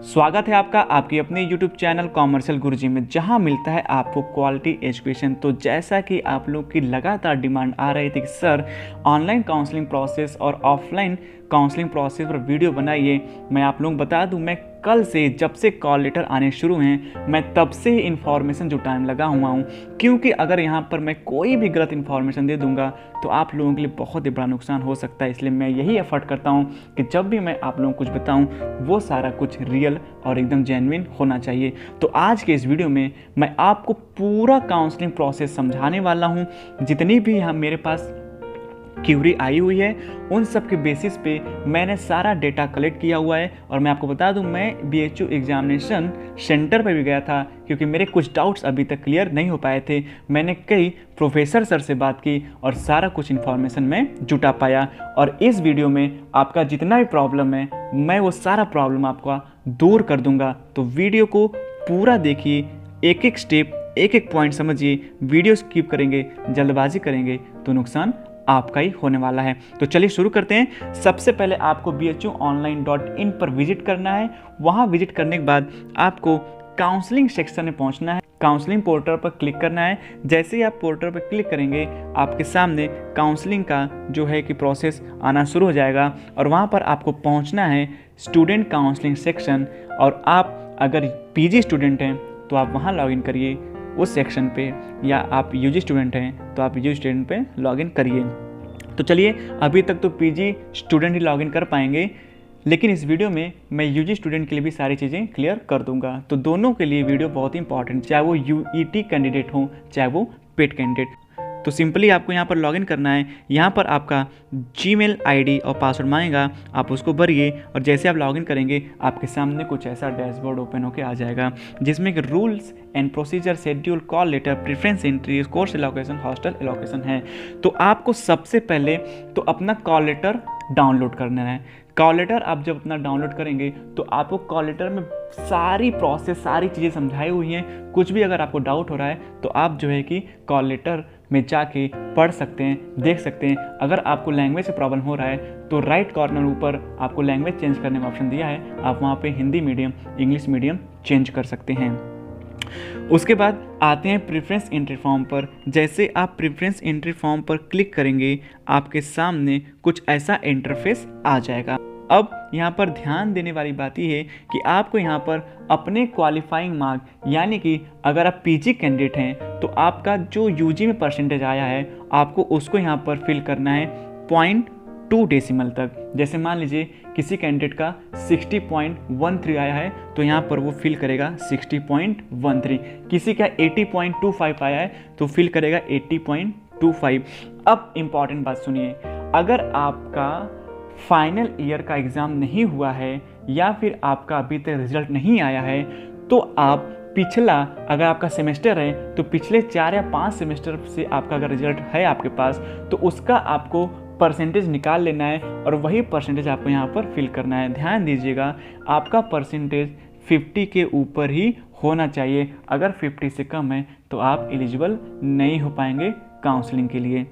स्वागत है आपका आपकी अपने YouTube चैनल कॉमर्शियल गुरुजी में, जहां मिलता है आपको क्वालिटी एजुकेशन। तो जैसा कि आप लोग की लगातार डिमांड आ रही थी कि सर ऑनलाइन काउंसलिंग प्रोसेस और ऑफलाइन काउंसलिंग प्रोसेस पर वीडियो बनाइए, मैं आप लोग बता दूं, मैं कल से जब से कॉल लेटर आने शुरू हैं मैं तब से ही इन्फॉर्मेशन जुटाने लगा हुआ हूँ, क्योंकि अगर यहाँ पर मैं कोई भी गलत इन्फॉर्मेशन दे दूंगा तो आप लोगों के लिए बहुत ही बड़ा नुकसान हो सकता है। इसलिए मैं यही एफर्ट करता हूँ कि जब भी मैं आप लोगों को कुछ बताऊँ वो सारा कुछ रियल और एकदम जेन्युइन होना चाहिए। तो आज के इस वीडियो में मैं आपको पूरा काउंसलिंग प्रोसेस समझाने वाला हूँ। जितनी भी यहाँ मेरे पास क्यूरी आई हुई है उन सब के बेसिस पे मैंने सारा डेटा कलेक्ट किया हुआ है। और मैं आपको बता दूं, मैं BHU एग्जामिनेशन सेंटर पे भी गया था क्योंकि मेरे कुछ डाउट्स अभी तक क्लियर नहीं हो पाए थे। मैंने कई प्रोफेसर सर से बात की और सारा कुछ इन्फॉर्मेशन मैं जुटा पाया। और इस वीडियो में आपका जितना भी प्रॉब्लम है मैं वो सारा प्रॉब्लम आपका दूर कर दूंगा। तो वीडियो को पूरा देखिए, एक एक स्टेप एक एक पॉइंट समझिए। वीडियो स्किप करेंगे, जल्दबाजी करेंगे तो नुकसान आपका ही होने वाला है। तो चलिए शुरू करते हैं। सबसे पहले आपको bhuonline.in पर विजिट करना है। वहां विजिट करने के बाद आपको काउंसलिंग सेक्शन में पहुंचना है। काउंसलिंग पोर्टल पर क्लिक करना है। जैसे ही आप पोर्टल पर क्लिक करेंगे आपके सामने काउंसलिंग का जो है कि प्रोसेस आना शुरू हो जाएगा और वहां पर आपको पहुंचना है स्टूडेंट काउंसलिंग सेक्शन। और आप अगर PG स्टूडेंट हैं तो आप वहां लॉगिन करिए उस सेक्शन पे, या आप UG स्टूडेंट हैं तो आप UG स्टूडेंट पे लॉगिन करिए। तो चलिए, अभी तक तो PG स्टूडेंट ही लॉगिन कर पाएंगे, लेकिन इस वीडियो में मैं UG स्टूडेंट के लिए भी सारी चीज़ें क्लियर कर दूंगा। तो दोनों के लिए वीडियो बहुत ही इंपॉर्टेंट, चाहे वो UET कैंडिडेट हो चाहे वो पेट कैंडिडेट। तो सिंपली आपको यहाँ पर लॉगिन करना है। यहाँ पर आपका Gmail ID और पासवर्ड मांगेगा, आप उसको भरिए। और जैसे आप लॉगिन करेंगे आपके सामने कुछ ऐसा डैशबोर्ड ओपन होकर आ जाएगा, जिसमें कि rules and procedure, schedule, call letter, preference entry, course allocation, hostel allocation है। तो आपको सबसे पहले तो अपना कॉल लेटर डाउनलोड करना है। कॉल लेटर आप जब अपना डाउनलोड करेंगे तो आपको कॉल लेटर में सारी प्रोसेस, सारी चीज़ें समझाई हुई हैं। कुछ भी अगर आपको डाउट हो रहा है तो आप जो है कि कॉल लेटर में जाके पढ़ सकते हैं, देख सकते हैं। अगर आपको लैंग्वेज से प्रॉब्लम हो रहा है तो राइट कॉर्नर ऊपर आपको लैंग्वेज चेंज करने का ऑप्शन दिया है, आप वहाँ पे Hindi medium, English medium change कर सकते हैं। उसके बाद आते हैं प्रेफरेंस एंट्री फॉर्म पर। जैसे आप प्रेफरेंस एंट्री फॉर्म पर क्लिक करेंगे आपके सामने कुछ ऐसा इंटरफेस आ जाएगा। अब यहाँ पर ध्यान देने वाली बात यह है कि आपको यहाँ पर अपने क्वालिफाइंग मार्क, यानी कि अगर आप PG कैंडिडेट हैं तो आपका जो UG में परसेंटेज आया है आपको उसको यहाँ पर फिल करना है 0.2 डेसिमल तक। जैसे मान लीजिए किसी कैंडिडेट का 60.13 आया है तो यहाँ पर वो फिल करेगा 60.13। किसी का 80.25 आया है तो फिल करेगा 80.25। अब इम्पॉर्टेंट बात सुनिए, अगर आपका फाइनल ईयर का एग्ज़ाम नहीं हुआ है या फिर आपका अभी तक रिजल्ट नहीं आया है तो आप पिछला, अगर आपका सेमेस्टर है तो पिछले 4 या 5 सेमेस्टर से आपका अगर रिजल्ट है आपके पास तो उसका आपको परसेंटेज निकाल लेना है और वही परसेंटेज आपको यहाँ पर फिल करना है। ध्यान दीजिएगा, आपका परसेंटेज 50 के ऊपर ही होना चाहिए। अगर 50 से कम है तो आप एलिजिबल नहीं हो पाएंगे काउंसलिंग के लिए।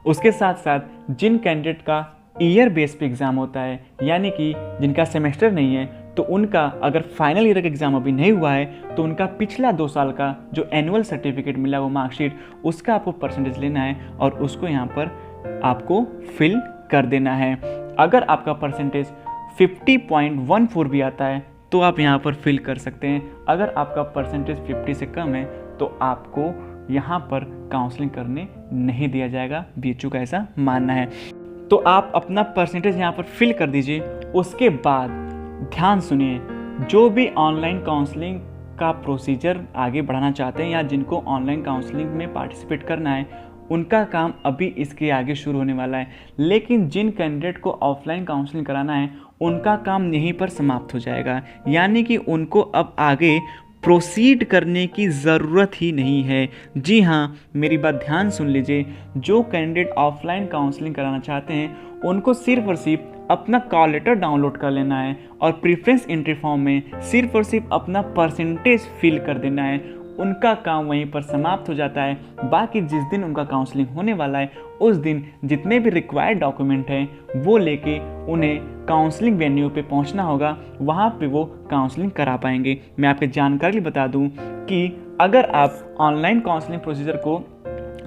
उसके साथ साथ जिन कैंडिडेट का ईयर बेस पे एग्ज़ाम होता है, यानी कि जिनका सेमेस्टर नहीं है, तो उनका अगर फाइनल ईयर का एग्ज़ाम अभी नहीं हुआ है तो उनका पिछला 2 साल का जो एनुअल सर्टिफिकेट मिला वो मार्कशीट, उसका आपको परसेंटेज लेना है और उसको यहाँ पर आपको फिल कर देना है। अगर आपका परसेंटेज 50.14 भी आता है तो आप यहाँ पर फिल कर सकते हैं। अगर आपका परसेंटेज 50 से कम है तो आपको यहाँ पर काउंसलिंग करने नहीं दिया जाएगा, BHU का ऐसा मानना है। तो आप अपना परसेंटेज यहाँ पर फिल कर दीजिए। उसके बाद ध्यान सुनिए, जो भी ऑनलाइन काउंसलिंग का प्रोसीजर आगे बढ़ाना चाहते हैं या जिनको ऑनलाइन काउंसलिंग में पार्टिसिपेट करना है उनका काम अभी इसके आगे शुरू होने वाला है। लेकिन जिन कैंडिडेट को ऑफलाइन काउंसलिंग कराना है उनका काम यहीं पर समाप्त हो जाएगा, यानी कि उनको अब आगे प्रोसीड करने की ज़रूरत ही नहीं है। जी हाँ, मेरी बात ध्यान सुन लीजिए, जो कैंडिडेट ऑफलाइन काउंसलिंग कराना चाहते हैं उनको सिर्फ और सिर्फ अपना कॉल लेटर डाउनलोड कर लेना है और प्रेफरेंस एंट्री फॉर्म में सिर्फ और सिर्फ अपना परसेंटेज फिल कर देना है। उनका काम वहीं पर समाप्त हो जाता है। बाकी जिस दिन उनका काउंसलिंग होने वाला है उस दिन जितने भी रिक्वायर्ड डॉक्यूमेंट हैं वो लेके उन्हें काउंसलिंग वेन्यू पे पहुंचना होगा, वहाँ पे वो काउंसलिंग करा पाएंगे। मैं आपको जानकारी बता दूं कि अगर आप ऑनलाइन काउंसलिंग प्रोसीजर को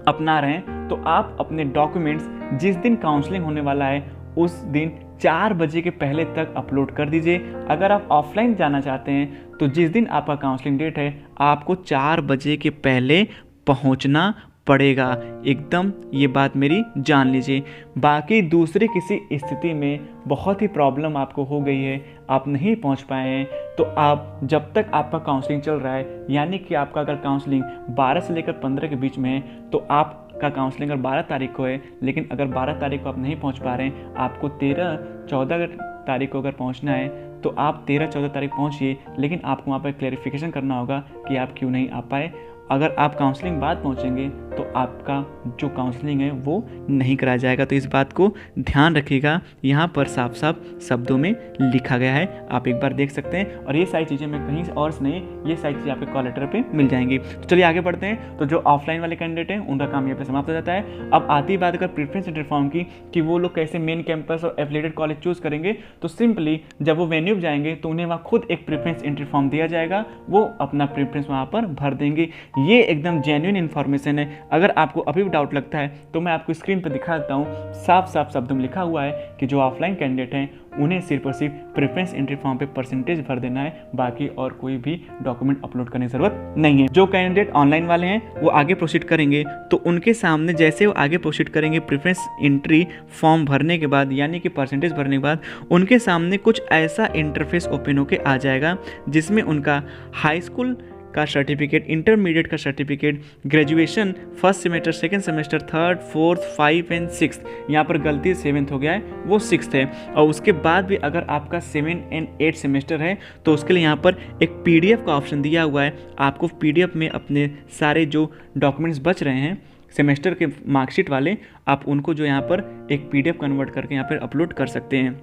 अपना रहे हैं तो आप अपने डॉक्यूमेंट्स जिस दिन काउंसलिंग होने वाला है उस दिन 4 बजे के पहले तक अपलोड कर दीजिए। अगर आप ऑफलाइन जाना चाहते हैं तो जिस दिन आपका काउंसलिंग डेट है आपको 4 बजे के पहले पहुंचना पड़ेगा। एकदम ये बात मेरी जान लीजिए। बाकी दूसरी किसी स्थिति में बहुत ही प्रॉब्लम आपको हो गई है, आप नहीं पहुंच पाए हैं, तो आप जब तक आपका काउंसलिंग चल रहा है, यानी कि आपका अगर काउंसलिंग 12 से लेकर 15 के बीच में है तो आपका काउंसलिंग अगर 12 तारीख को है, लेकिन अगर 12 तारीख को आप नहीं पहुंच पा रहे हैं, आपको 13-14 तारीख को अगर पहुंचना है तो आप 13-14 तारीख पहुंचिए, लेकिन आपको वहाँ पर क्लैरिफिकेशन करना होगा कि आप क्यों नहीं आ पाए। अगर आप काउंसलिंग बाद पहुंचेंगे तो आपका जो काउंसलिंग है वो नहीं कराया जाएगा। तो इस बात को ध्यान रखिएगा, यहाँ पर साफ साफ शब्दों में लिखा गया है, आप एक बार देख सकते हैं। और ये सारी चीज़ें मैं कहीं और से नहीं, ये सारी चीज़ें आपके कॉल लेटर पे मिल जाएंगी। तो चलिए आगे बढ़ते हैं। तो जो ऑफलाइन वाले कैंडिडेट हैं उनका काम यहाँ पे समाप्त हो जाता है। अब आती बात अगर प्रेफरेंस एंट्री फॉर्म की कि वो लोग कैसे मेन कैंपस और एफिलिएटेड कॉलेज चूज़ करेंगे, तो सिंपली जब वो वेन्यू जाएंगे तो उन्हें वहाँ खुद एक प्रेफरेंस एंट्री फॉर्म दिया जाएगा, वो अपना प्रेफरेंस वहाँ पर भर देंगे। ये एकदम जेन्युइन इन्फॉर्मेशन है। अगर आपको अभी भी डाउट लगता है तो मैं आपको स्क्रीन पर दिखा देता हूँ। साफ साफ शब्दों में लिखा हुआ है कि जो ऑफलाइन कैंडिडेट हैं उन्हें सिर्फ और सिर्फ प्रेफरेंस एंट्री फॉर्म पे परसेंटेज भर देना है, बाकी और कोई भी डॉक्यूमेंट अपलोड करने की जरूरत नहीं है। जो कैंडिडेट ऑनलाइन वाले हैं वो आगे प्रोसीड करेंगे तो उनके सामने जैसे वो आगे प्रोसीड करेंगे प्रेफरेंस एंट्री फॉर्म भरने के बाद, यानी कि परसेंटेज भरने के बाद, उनके सामने कुछ ऐसा इंटरफेस ओपन होकर आ जाएगा जिसमें उनका हाई स्कूल का सर्टिफिकेट, इंटरमीडिएट का certificate, graduation first semester, second semester, third, fourth, 5 and 6, यहाँ पर गलती 7th हो गया है, वो 6th है। और उसके बाद भी अगर आपका 7 एंड 8 सेमेस्टर है तो उसके लिए यहाँ पर एक PDF का ऑप्शन दिया हुआ है। आपको PDF में अपने सारे जो डॉक्यूमेंट्स बच रहे हैं सेमेस्टर के मार्कशीट वाले, आप उनको जो यहाँ पर एक PDF कन्वर्ट करके यहाँ पर अपलोड कर सकते हैं।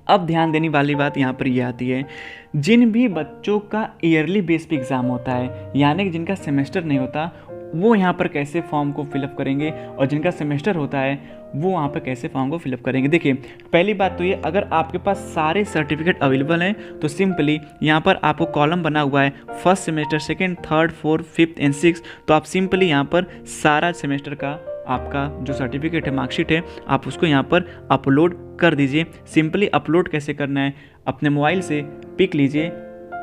अब ध्यान देने वाली बात यहाँ पर यह आती है, जिन भी बच्चों का ईयरली बेस पे एग्ज़ाम होता है, यानी कि जिनका सेमेस्टर नहीं होता, वो यहाँ पर कैसे फॉर्म को फिलअप करेंगे, और जिनका सेमेस्टर होता है वो वहाँ पर कैसे फॉर्म को फिलअप करेंगे। देखिए, पहली बात तो ये, अगर आपके पास सारे सर्टिफिकेट अवेलेबल हैं तो सिंपली यहाँ पर आपको कॉलम बना हुआ है first semester, second, third, fourth, 5th and 6th, तो आप सिंपली यहाँ पर सारा सेमेस्टर का आपका जो सर्टिफिकेट है, मार्कशीट है, आप उसको यहाँ पर अपलोड कर दीजिए। सिंपली अपलोड कैसे करना है, अपने मोबाइल से पिक लीजिए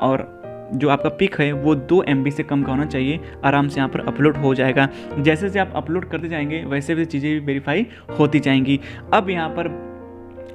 और जो आपका पिक है वो 2 MB से कम का होना चाहिए, आराम से यहाँ पर अपलोड हो जाएगा। जैसे जैसे आप अपलोड करते जाएंगे वैसे वैसे चीज़ें भी वेरीफाई होती जाएंगी। अब यहाँ पर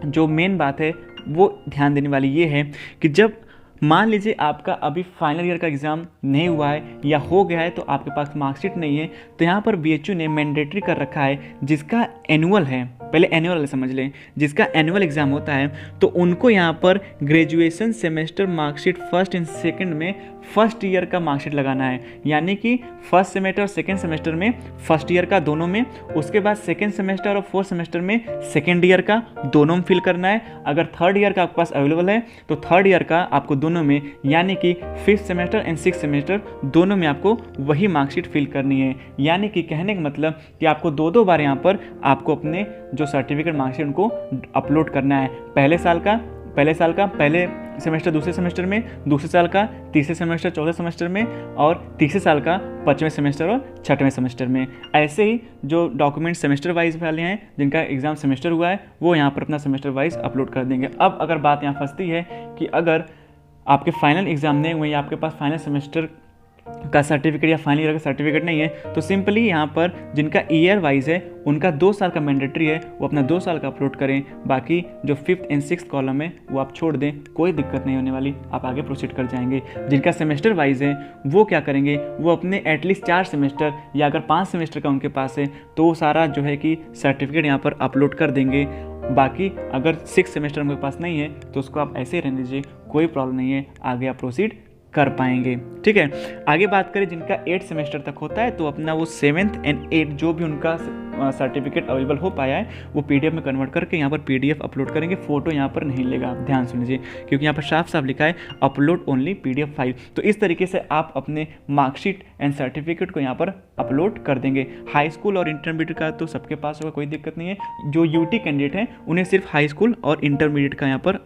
जो मेन बात है वो ध्यान देने वाली ये है कि जब मान लीजिए आपका अभी फाइनल ईयर का एग्ज़ाम नहीं हुआ है या हो गया है तो आपके पास मार्कशीट नहीं है, तो यहाँ पर BHU ने मैंडेटरी कर रखा है जिसका एनुअल है, पहले एनुअल समझ लें, जिसका एनुअल एग्ज़ाम होता है तो उनको यहाँ पर graduation semester marksheet first and second में फर्स्ट ईयर का मार्कशीट लगाना है, यानी कि फर्स्ट सेमेस्टर और सेकंड सेमेस्टर में फर्स्ट ईयर का दोनों में, उसके बाद सेकंड सेमेस्टर और फोर्थ सेमेस्टर में सेकंड ईयर का दोनों में फिल करना है। अगर थर्ड ईयर का आपके पास अवेलेबल है तो थर्ड ईयर का आपको दोनों में, यानी कि 5th semester and 6th semester दोनों में आपको वही मार्कशीट फिल करनी है। यानी कि कहने का मतलब कि आपको 2-2 बार यहाँ पर आपको अपने जो सर्टिफिकेट मार्कशीट उनको अपलोड करना है। पहले साल का पहले सेमेस्टर दूसरे सेमेस्टर में, दूसरे साल का तीसरे सेमेस्टर चौथे सेमेस्टर में, और तीसरे साल का 5वें सेमेस्टर और 6वें सेमेस्टर में। ऐसे ही जो डॉक्यूमेंट सेमेस्टर वाइज वाले हैं जिनका एग्ज़ाम सेमेस्टर हुआ है वो यहाँ पर अपना सेमेस्टर वाइज अपलोड कर देंगे। अब अगर बात यहाँ फंसती है कि अगर आपके फाइनल एग्ज़ाम नहीं हुए या आपके पास फाइनल सेमेस्टर का सर्टिफिकेट या फाइनल ईयर का सर्टिफिकेट नहीं है, तो सिंपली यहाँ पर जिनका ईयर वाइज है उनका 2 साल का मैंडेटरी है, वो अपना 2 साल का अपलोड करें। बाकी जो 5th एंड 6th कॉलम है वो आप छोड़ दें, कोई दिक्कत नहीं होने वाली, आप आगे प्रोसीड कर जाएंगे। जिनका सेमेस्टर वाइज है वो क्या करेंगे, वो अपने एटलीस्ट 4 सेमेस्टर या अगर 5 सेमेस्टर का उनके पास है तो वो सारा जो है कि सर्टिफिकेट यहाँ पर अपलोड कर देंगे। बाकी अगर 6th सेमेस्टर उनके पास नहीं है तो उसको आप ऐसे ही रहने दीजिए, कोई प्रॉब्लम नहीं है, आगे आप प्रोसीड कर पाएंगे। ठीक है, आगे बात करें जिनका 8 सेमेस्टर तक होता है तो अपना वो 7th एंड 8 जो भी उनका सर्टिफिकेट अवेलेबल हो पाया है वो PDF में कन्वर्ट करके यहाँ पर PDF अपलोड करेंगे। फोटो यहाँ पर नहीं लेगा, ध्यान सुन लीजिए, क्योंकि यहाँ पर साफ साफ लिखा है अपलोड ओनली PDF फाइल। तो इस तरीके से आप अपने मार्कशीट एंड सर्टिफिकेट को यहाँ पर अपलोड कर देंगे। हाई स्कूल और इंटरमीडिएट का तो सबके पास होगा, कोई दिक्कत नहीं है। जो UT कैंडिडेट हैं उन्हें सिर्फ हाई स्कूल और इंटरमीडिएट का यहाँ पर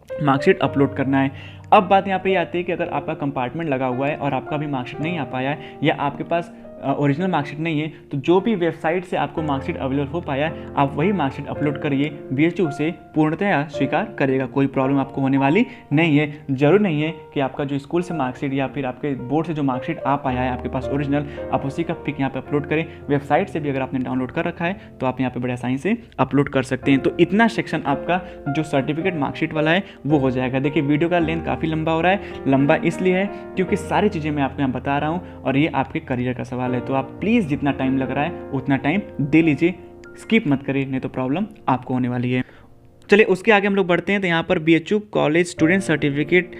मार्कशीट अपलोड करना है। अब बात यहाँ पे ये आती है कि अगर आपका कंपार्टमेंट लगा हुआ है और आपका भी मार्कशीट नहीं आ पाया है या आपके पास ओरिजिनल मार्कशीट नहीं है, तो जो भी वेबसाइट से आपको मार्कशीट अवेलेबल हो पाया है आप वही मार्कशीट अपलोड करिए। BHU उसे पूर्णतः स्वीकार करेगा, कोई प्रॉब्लम आपको होने वाली नहीं है। जरूर नहीं है कि आपका जो स्कूल से मार्कशीट या फिर आपके बोर्ड से जो मार्कशीट आ पाया है आपके पास ओरिजिनल, आप उसी का पिक यहाँ पे अपलोड करें। वेबसाइट से भी अगर आपने डाउनलोड कर रखा है तो आप यहाँ पे बड़े आसानी से अपलोड कर सकते हैं। तो इतना सेक्शन आपका जो सर्टिफिकेट मार्कशीट वाला है वो हो जाएगा। देखिए वीडियो का लेंथ काफ़ी लंबा हो रहा है, लंबा इसलिए है क्योंकि सारी चीज़ें मैं आपको यहाँ बता रहा हूँ और ये आपके करियर का सवाल है। तो आप प्लीज़ जितना टाइम लग रहा है उतना टाइम दे लीजिए, स्किप मत करिए, नहीं तो प्रॉब्लम आपको होने वाली है। चलिए उसके आगे हम लोग बढ़ते हैं। तो यहाँ पर BHU college student certificate,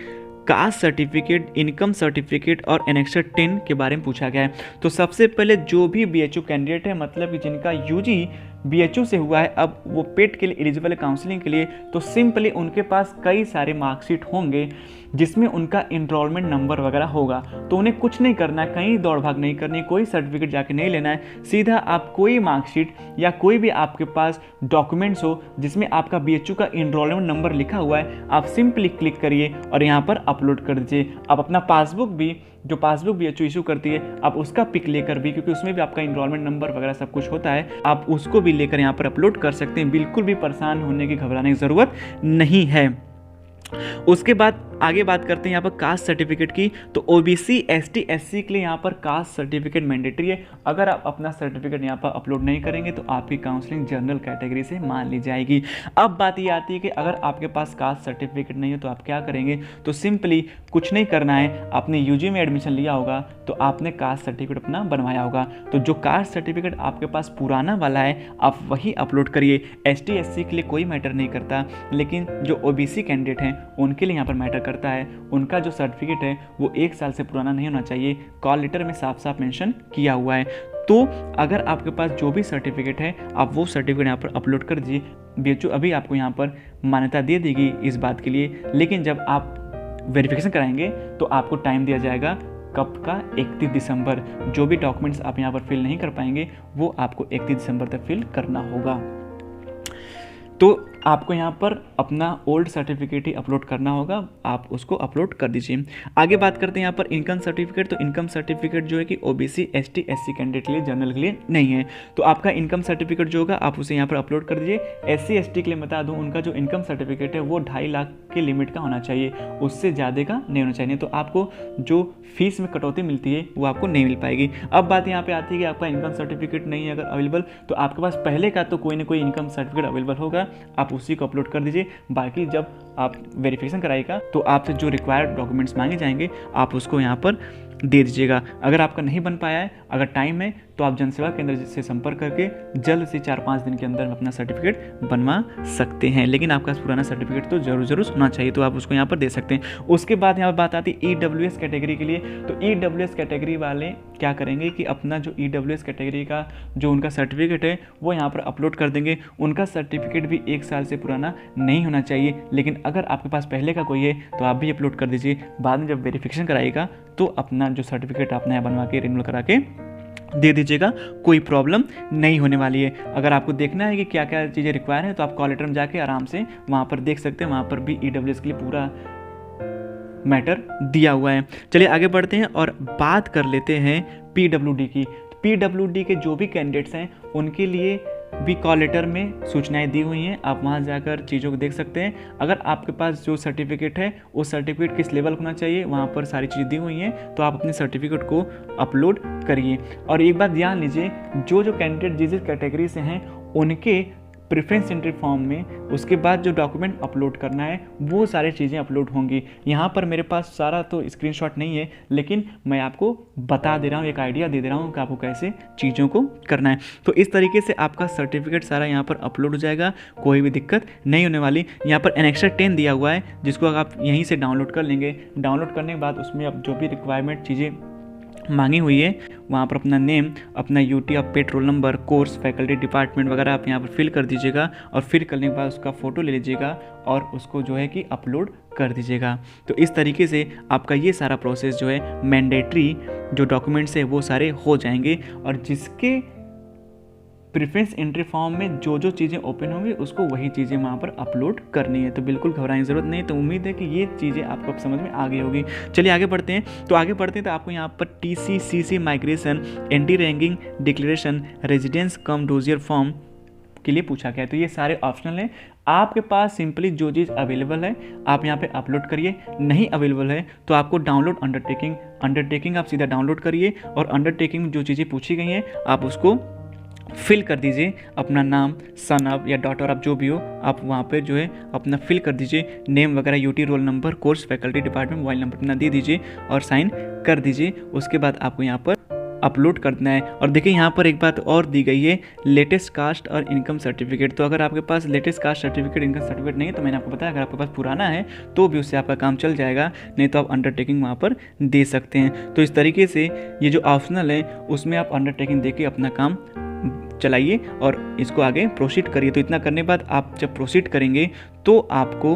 cast certificate, income certificate और एनेक्सर 10 के बारे में पूछा गया है। तो सबसे पहले जो भी BHU कैंडिडेट है, मतलब कि जिनका UG BHU से हुआ है, अब वो पेट के लिए एलिजिबल है काउंसलिंग के लिए, तो सिंपली उनके पास कई सारे मार्कशीट होंगे जिसमें उनका इनरोलमेंट नंबर वगैरह होगा। तो उन्हें कुछ नहीं करना है, कहीं दौड़ भाग नहीं करनी, कोई सर्टिफिकेट जाके नहीं लेना है। सीधा आप कोई मार्कशीट या कोई भी आपके पास डॉक्यूमेंट्स हो जिसमें आपका BHU का इनरोलमेंट नंबर लिखा हुआ है, आप सिंपली क्लिक करिए और यहाँ पर अपलोड कर दीजिए। आप अपना पासबुक भी, जो पासबुक BHU इशू करती है, आप उसका पिक लेकर भी, क्योंकि उसमें भी आपका इनरोलमेंट नंबर वगैरह सब कुछ होता है, आप उसको भी लेकर यहाँ पर अपलोड कर सकते हैं। बिल्कुल भी परेशान होने की, घबराने की ज़रूरत नहीं है। उसके बाद आगे बात करते हैं यहाँ पर कास्ट सर्टिफिकेट की। तो OBC ST SC के लिए यहाँ पर कास्ट सर्टिफिकेट मैंडेटरी है। अगर आप अपना सर्टिफिकेट यहाँ पर अपलोड नहीं करेंगे तो आपकी काउंसलिंग जनरल कैटेगरी से मान ली जाएगी। अब बात ये आती है कि अगर आपके पास कास्ट सर्टिफिकेट नहीं है तो आप क्या करेंगे। तो सिंपली कुछ नहीं करना है, आपने UG में एडमिशन लिया होगा तो आपने कास्ट सर्टिफिकेट अपना बनवाया होगा, तो जो कास्ट सर्टिफिकेट आपके पास पुराना वाला है आप वही अपलोड करिए। ST SC के लिए कोई मैटर नहीं करता, लेकिन जो OBC कैंडिडेट हैं उनके लिए यहाँ पर मैटर करता है। उनका जो सर्टिफिकेट है वो 1 साल से पुराना नहीं होना चाहिए, कॉल लेटर में साफ साफ मेंशन किया हुआ है। तो अगर आपके पास जो भी सर्टिफिकेट है आप वो सर्टिफिकेट यहाँ पर अपलोड कर दीजिए। BHU अभी आपको यहाँ पर मान्यता दे देगी इस बात के लिए, लेकिन जब आप वेरिफिकेशन कराएंगे तो आपको टाइम दिया जाएगा, कब का, 31 दिसंबर। जो भी डॉक्यूमेंट्स आप यहाँ पर फिल नहीं कर पाएंगे वो आपको 31 दिसंबर तक फिल करना होगा। तो आपको यहाँ पर अपना ओल्ड सर्टिफिकेट ही अपलोड करना होगा, आप उसको अपलोड कर दीजिए। आगे बात करते हैं यहाँ पर इनकम सर्टिफिकेट। तो इनकम सर्टिफिकेट जो है कि OBC ST SC कैंडिडेट के लिए, जनरल के लिए नहीं है। तो आपका इनकम सर्टिफिकेट जो होगा आप उसे यहाँ पर अपलोड कर दीजिए। SC ST के लिए बता दूँ, उनका जो इनकम सर्टिफिकेट है वो 2.5 लाख के लिमिट का होना चाहिए, उससे ज़्यादा का नहीं होना चाहिए, तो आपको जो फीस में कटौती मिलती है वो आपको नहीं मिल पाएगी। अब बात यहाँ पे आती है कि आपका इनकम सर्टिफिकेट नहीं है अगर अवेलेबल, तो आपके पास पहले का तो कोई ना कोई इनकम सर्टिफिकेट अवेलेबल होगा, आप उसी को अपलोड कर दीजिए। बाकी जब आप वेरिफिकेशन कराइएगा तो आपसे जो रिक्वायर्ड डॉक्यूमेंट्स मांगे जाएंगे आप उसको यहाँ पर दे दीजिएगा। अगर आपका नहीं बन पाया है, अगर टाइम है, तो आप जनसेवा केंद्र से संपर्क करके जल्द से 4-5 दिन के अंदर अपना सर्टिफिकेट बनवा सकते हैं। लेकिन आपका पुराना सर्टिफिकेट तो जरूर होना चाहिए, तो आप उसको यहाँ पर दे सकते हैं। उसके बाद यहाँ पर बात आती है EWS कैटेगरी के लिए। तो EWS कैटेगरी वाले क्या करेंगे कि अपना जो EWS कैटेगरी का जो उनका सर्टिफिकेट है वो यहाँ पर अपलोड कर देंगे। उनका सर्टिफिकेट भी 1 साल से पुराना नहीं होना चाहिए, लेकिन अगर आपके पास पहले का कोई है तो आप भी अपलोड कर दीजिए। बाद में जब वेरिफिकेशन कराइएगा तो अपना जो सर्टिफिकेट आप नया बनवा के रिन्यूअल करा के दे दीजिएगा, कोई प्रॉब्लम नहीं होने वाली है। अगर आपको देखना है कि क्या क्या चीज़ें रिक्वायर है तो आप कॉल लेटर में जाके आराम से वहाँ पर देख सकते हैं, वहाँ पर भी EWS के लिए पूरा मैटर दिया हुआ है। चलिए आगे बढ़ते हैं और बात कर लेते हैं PWD की। PWD के जो भी कैंडिडेट्स हैं उनके लिए भी कॉल लेटर में सूचनाएं दी हुई हैं, आप वहां जाकर चीज़ों को देख सकते हैं। अगर आपके पास जो सर्टिफिकेट है वो सर्टिफिकेट किस लेवल होना चाहिए वहां पर सारी चीज़ें दी हुई हैं, तो आप अपने सर्टिफिकेट को अपलोड करिए। और एक बात ध्यान लीजिए, जो कैंडिडेट जिस कैटेगरी से हैं उनके प्रेफरेंस एंट्री फॉर्म में उसके बाद जो डॉक्यूमेंट अपलोड करना है वो सारी चीज़ें अपलोड होंगी। यहाँ पर मेरे पास सारा तो स्क्रीनशॉट नहीं है, लेकिन मैं आपको बता दे रहा हूँ, एक आइडिया दे रहा हूँ कि आपको कैसे चीज़ों को करना है। तो इस तरीके से आपका सर्टिफिकेट सारा यहाँ पर अपलोड हो जाएगा, कोई भी दिक्कत नहीं होने वाली। यहाँ पर एनेक्सर 10 दिया हुआ है जिसको आप यहीं से डाउनलोड कर लेंगे। डाउनलोड करने के बाद उसमें अब जो भी रिक्वायरमेंट चीज़ें मांगी हुई है वहाँ पर अपना नेम, अपना यूटी, आप पेट, roll number, course, faculty, department वगैरह आप यहाँ पर फिल कर दीजिएगा और फिल करने के बाद उसका फ़ोटो ले लीजिएगा और उसको जो है कि अपलोड कर दीजिएगा। तो इस तरीके से आपका ये सारा प्रोसेस जो है मैंडेटरी जो डॉक्यूमेंट्स है वो सारे हो जाएंगे और जिसके प्रेफरेंस एंट्री फॉर्म में जो जो चीज़ें ओपन होंगी उसको वही चीज़ें वहाँ पर अपलोड करनी है। तो बिल्कुल घबराने की ज़रूरत नहीं। तो उम्मीद है कि ये चीज़ें आपको अब समझ में आ गई होगी। चलिए आगे बढ़ते हैं। तो आगे बढ़ते हैं तो आपको यहाँ पर TCCC migration, anti ragging declaration, residence cum dossier form के लिए पूछा गया है। तो ये सारे ऑप्शनल हैं, आपके पास सिंपली जो चीज़ अवेलेबल है आप यहाँ पे अपलोड करिए। नहीं अवेलेबल है तो आपको डाउनलोड अंडरटेकिंग आप सीधा डाउनलोड करिए और अंडरटेकिंग में जो चीज़ें पूछी गई हैं आप उसको फिल कर दीजिए। अपना नाम, सन ऑफ या डॉटर ऑफ जो भी हो आप वहाँ पे जो है अपना फिल कर दीजिए। नेम वगैरह, UT, role number, course, faculty, department, mobile number अपना दे दीजिए और साइन कर दीजिए। उसके बाद आपको यहाँ पर अपलोड करना है। और देखिए यहाँ पर एक बात और दी गई है, लेटेस्ट कास्ट और इनकम सर्टिफिकेट। तो अगर आपके पास latest caste certificate, income certificate नहीं है तो मैंने आपको बताया अगर आपके पास पुराना है तो भी उससे आपका काम चल जाएगा, नहीं तो आप अंडरटेकिंग वहाँ पर दे सकते हैं। तो इस तरीके से ये जो ऑप्शनल है उसमें आप अंडरटेकिंग दे के अपना काम चलाइए और इसको आगे प्रोसीड करिए। तो इतना करने के बाद आप जब प्रोसीड करेंगे तो आपको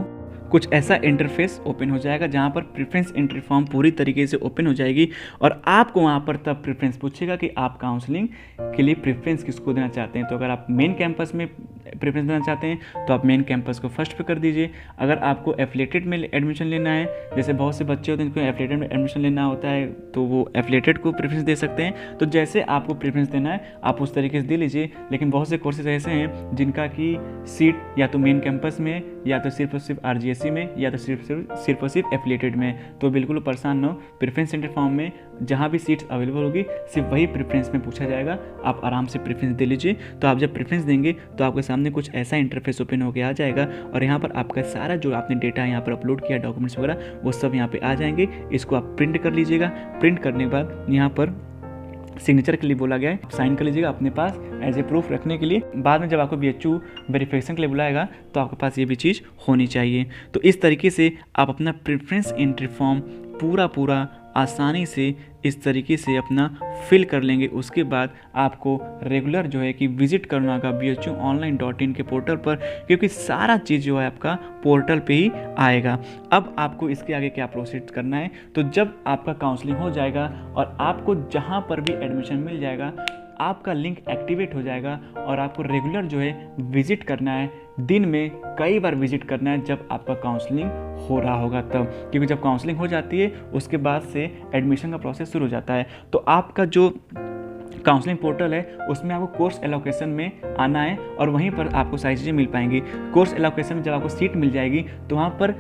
कुछ ऐसा इंटरफेस ओपन हो जाएगा जहाँ पर प्रेफरेंस एंट्री फॉर्म पूरी तरीके से ओपन हो जाएगी और आपको वहाँ पर तब प्रेफरेंस पूछेगा कि आप काउंसलिंग के लिए प्रेफरेंस किसको देना चाहते हैं। तो अगर आप मेन कैंपस में प्रेफरेंस देना चाहते हैं तो आप मेन कैंपस को फर्स्ट पे कर दीजिए। अगर आपको एफिलिएटेड में एडमिशन लेना है, जैसे बहुत से बच्चे होते हैं जिनको एफिलिएटेड में एडमिशन लेना होता है तो वो एफिलिएटेड को प्रेफरेंस दे सकते हैं। तो जैसे आपको प्रेफरेंस देना है आप उस तरीके से दे लीजिए। लेकिन बहुत से कोर्सेज ऐसे हैं जिनका कि सीट या तो मेन कैंपस में या तो सिर्फ और सिर्फ RGSC में या तो सिर्फ और सिर्फ एफिलिएटेड में। तो बिल्कुल परेशान न हो, प्रेफरेंस सेंटर फॉर्म में जहाँ भी सीट्स अवेलेबल होगी सिर्फ वही प्रेफरेंस में पूछा जाएगा, आप आराम से प्रेफरेंस दे लीजिए। तो आप जब प्रेफरेंस देंगे तो आपके सामने कुछ ऐसा इंटरफेस ओपन होकर आ जाएगा और यहाँ पर आपका सारा जो आपने डेटा यहाँ पर अपलोड किया, डॉक्यूमेंट्स वगैरह, वो सब यहाँ पे आ जाएंगे। इसको आप प्रिंट कर लीजिएगा। प्रिंट करने के बाद यहाँ पर सिग्नेचर के लिए बोला गया है, साइन कर लीजिएगा अपने पास एज ए प्रूफ रखने के लिए। बाद में जब आपको BHU वेरिफिकेशन के लिए बुलाएगा तो आपके पास ये भी चीज़ होनी चाहिए। तो इस तरीके से आप अपना प्रेफरेंस एंट्री फॉर्म पूरा आसानी से इस तरीके से अपना फिल कर लेंगे। उसके बाद आपको रेगुलर जो है कि विजिट करना होगा bhuonline.in के पोर्टल पर, क्योंकि सारा चीज़ जो है आपका पोर्टल पे ही आएगा। अब आपको इसके आगे क्या प्रोसीड करना है, तो जब आपका काउंसलिंग हो जाएगा और आपको जहाँ पर भी एडमिशन मिल जाएगा आपका लिंक एक्टिवेट हो जाएगा और आपको रेगुलर जो है विजिट करना है, दिन में कई बार विजिट करना है जब आपका काउंसलिंग हो रहा होगा तब, क्योंकि जब काउंसलिंग हो जाती है उसके बाद से एडमिशन का प्रोसेस शुरू हो जाता है। तो आपका जो काउंसलिंग पोर्टल है उसमें आपको कोर्स एलोकेशन में आना है और वहीं पर आपको सारी चीज़ें मिल पाएंगी। कोर्स एलोकेशन में जब आपको सीट मिल जाएगी तो वहाँ पर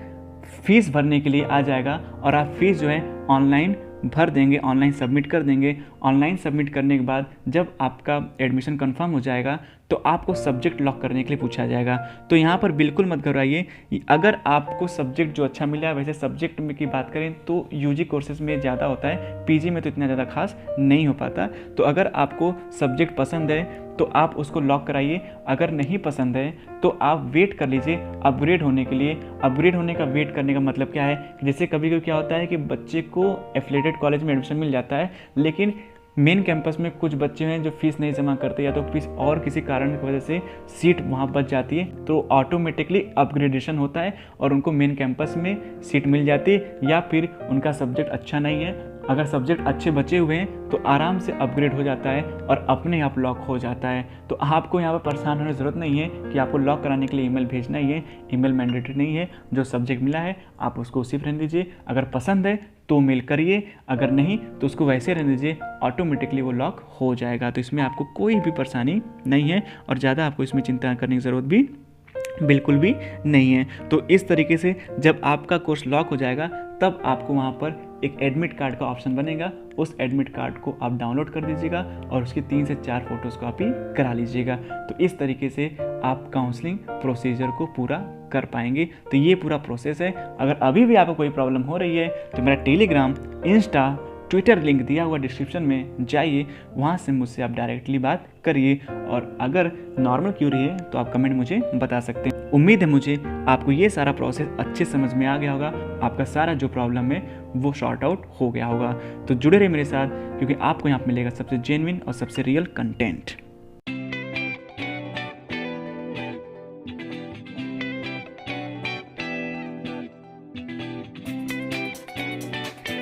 फीस भरने के लिए आ जाएगा और आप फीस जो है ऑनलाइन भर देंगे, ऑनलाइन सबमिट कर देंगे। ऑनलाइन सबमिट करने के बाद जब आपका एडमिशन कंफर्म हो जाएगा तो आपको सब्जेक्ट लॉक करने के लिए पूछा जाएगा। तो यहाँ पर बिल्कुल मत घबराइए। अगर आपको सब्जेक्ट जो अच्छा मिला है, वैसे सब्जेक्ट में की बात करें तो UG कोर्सेज में ज़्यादा होता है, PG में तो इतना ज़्यादा खास नहीं हो पाता। तो अगर आपको सब्जेक्ट पसंद है तो आप उसको लॉक कराइए। अगर नहीं पसंद है तो आप वेट कर लीजिए अपग्रेड होने के लिए। अपग्रेड होने का वेट करने का मतलब क्या है, जैसे कभी कभी क्या होता है कि बच्चे को एफिलिएटेड कॉलेज में एडमिशन मिल जाता है लेकिन मेन कैंपस में कुछ बच्चे हैं जो फीस नहीं जमा करते या तो फीस और किसी कारण की वजह से सीट वहाँ बच जाती है, तो ऑटोमेटिकली अपग्रेडेशन होता है और उनको मेन कैंपस में सीट मिल जाती है। या फिर उनका सब्जेक्ट अच्छा नहीं है, अगर सब्जेक्ट अच्छे बचे हुए हैं तो आराम से अपग्रेड हो जाता है और अपने आप लॉक हो जाता है। तो आपको यहाँ पर परेशान होने की ज़रूरत नहीं है कि आपको लॉक कराने के लिए ईमेल भेजना ही है। ईमेल मैंडेटरी नहीं है, जो सब्जेक्ट मिला है आप उसको उसी पर रहने दीजिए। अगर पसंद है तो मेल करिए, अगर नहीं तो उसको वैसे रहने दीजिए, ऑटोमेटिकली वो लॉक हो जाएगा। तो इसमें आपको कोई भी परेशानी नहीं है और ज़्यादा आपको इसमें चिंता करने की ज़रूरत भी बिल्कुल भी नहीं है। तो इस तरीके से जब आपका कोर्स लॉक हो जाएगा तब आपको वहाँ पर एक एडमिट कार्ड का ऑप्शन बनेगा, उस एडमिट कार्ड को आप डाउनलोड कर दीजिएगा और उसकी 3 से 4 फोटोज़ कॉपी करा लीजिएगा। तो इस तरीके से आप काउंसलिंग प्रोसीजर को पूरा कर पाएंगे। तो ये पूरा प्रोसेस है। अगर अभी भी आपको कोई प्रॉब्लम हो रही है तो मेरा टेलीग्राम, इंस्टा, ट्विटर लिंक दिया हुआ डिस्क्रिप्शन में जाइए, वहाँ से मुझसे आप डायरेक्टली बात करिए। और अगर नॉर्मल क्यूरी है तो आप कमेंट मुझे बता सकते हैं। उम्मीद है मुझे आपको ये सारा प्रोसेस अच्छे समझ में आ गया होगा, आपका सारा जो प्रॉब्लम है वो सॉर्ट आउट हो गया होगा। तो जुड़े रहिए मेरे साथ, क्योंकि आपको यहाँ मिलेगा सबसे जेन्युइन और सबसे रियल कंटेंट।